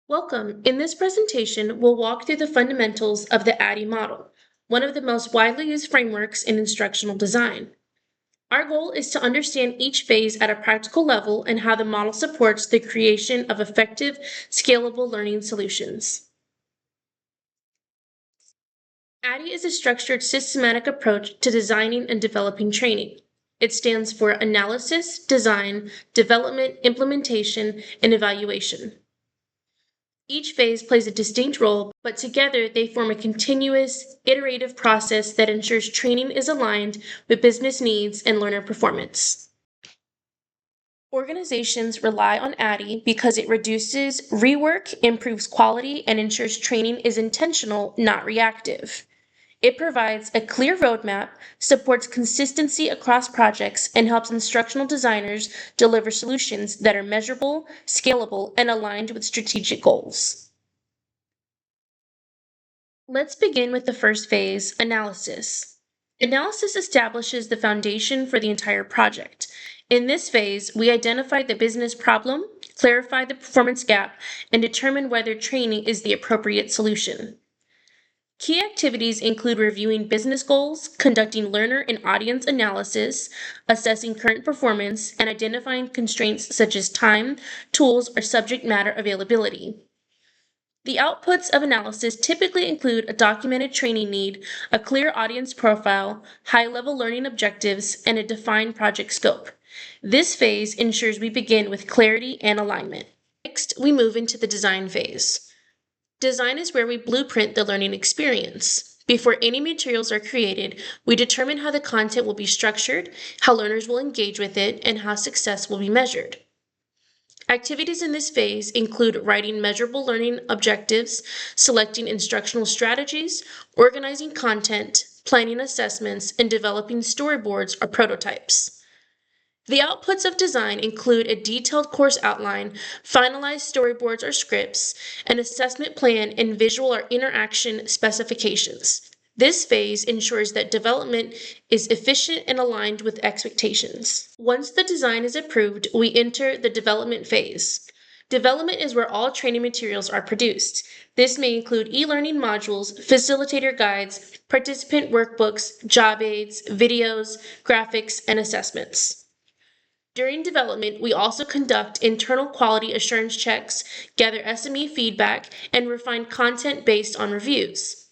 Welcome. In this presentation, we'll walk through the fundamentals of the ADDIE model, one of the most widely used frameworks in instructional design. Our goal is to understand each phase at a practical level and how the model supports the creation of effective, scalable learning solutions. ADDIE is a structured, systematic approach to designing and developing training. It stands for Analysis, Design, Development, Implementation, and Evaluation. Each phase plays a distinct role, but together they form a continuous, iterative process that ensures training is aligned with business needs and learner performance. Organizations rely on ADDIE because it reduces rework, improves quality, and ensures training is intentional, not reactive. It provides a clear roadmap, supports consistency across projects, and helps instructional designers deliver solutions that are measurable, scalable, and aligned with strategic goals. Let's begin with the first phase, analysis. Analysis establishes the foundation for the entire project. In this phase, we identify the business problem, clarify the performance gap, and determine whether training is the appropriate solution. Key activities include reviewing business goals, conducting learner and audience analysis, assessing current performance, and identifying constraints such as time, tools, or subject matter availability. The outputs of analysis typically include a documented training need, a clear audience profile, high-level learning objectives, and a defined project scope. This phase ensures we begin with clarity and alignment. Next, we move into the design phase. Design is where we blueprint the learning experience. Before any materials are created, we determine how the content will be structured, how learners will engage with it, and how success will be measured. Activities in this phase include writing measurable learning objectives, selecting instructional strategies, organizing content, planning assessments, and developing storyboards or prototypes. The outputs of design include a detailed course outline, finalized storyboards or scripts, an assessment plan, and visual or interaction specifications. This phase ensures that development is efficient and aligned with expectations. Once the design is approved, we enter the development phase. Development is where all training materials are produced. This may include e-learning modules, facilitator guides, participant workbooks, job aids, videos, graphics, and assessments. During development, we also conduct internal quality assurance checks, gather SME feedback, and refine content based on reviews.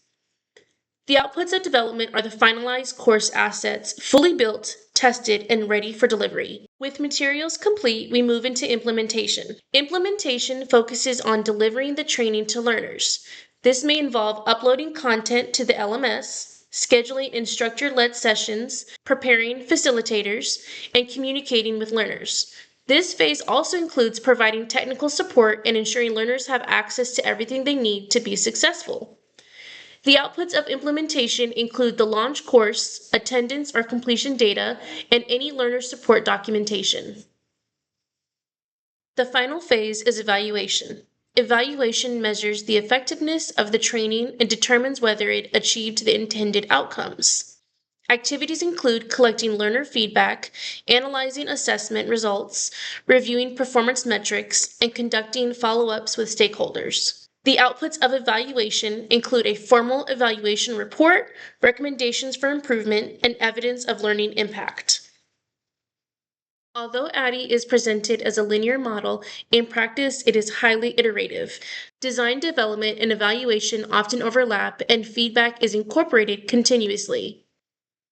The outputs of development are the finalized course assets, fully built, tested, and ready for delivery. With materials complete, we move into implementation. Implementation focuses on delivering the training to learners. This may involve uploading content to the LMS, scheduling instructor-led sessions, preparing facilitators, and communicating with learners. This phase also includes providing technical support and ensuring learners have access to everything they need to be successful. The outputs of implementation include the launch course, attendance or completion data, and any learner support documentation. The final phase is evaluation. Evaluation measures the effectiveness of the training and determines whether it achieved the intended outcomes. Activities include collecting learner feedback, analyzing assessment results, reviewing performance metrics, and conducting follow-ups with stakeholders. The outputs of evaluation include a formal evaluation report, recommendations for improvement, and evidence of learning impact. Although ADDIE is presented as a linear model, in practice it is highly iterative. Design development and evaluation often overlap, and feedback is incorporated continuously.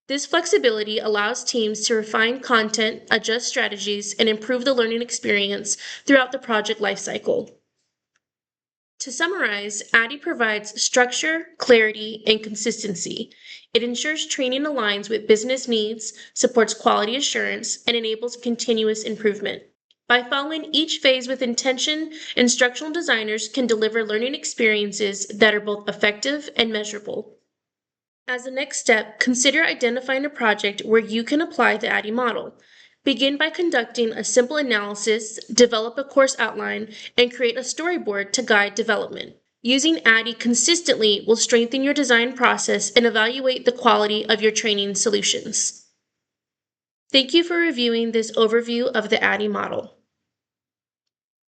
This flexibility allows teams to refine content, adjust strategies, and improve the learning experience throughout the project lifecycle. To summarize, ADDIE provides structure, clarity, and consistency. It ensures training aligns with business needs, supports quality assurance, and enables continuous improvement. By following each phase with intention, instructional designers can deliver learning experiences that are both effective and measurable. As a next step, consider identifying a project where you can apply the ADDIE model. Begin by conducting a simple analysis, develop a course outline, and create a storyboard to guide development. Using ADDIE consistently will strengthen your design process and evaluate the quality of your training solutions. Thank you for reviewing this overview of the ADDIE model.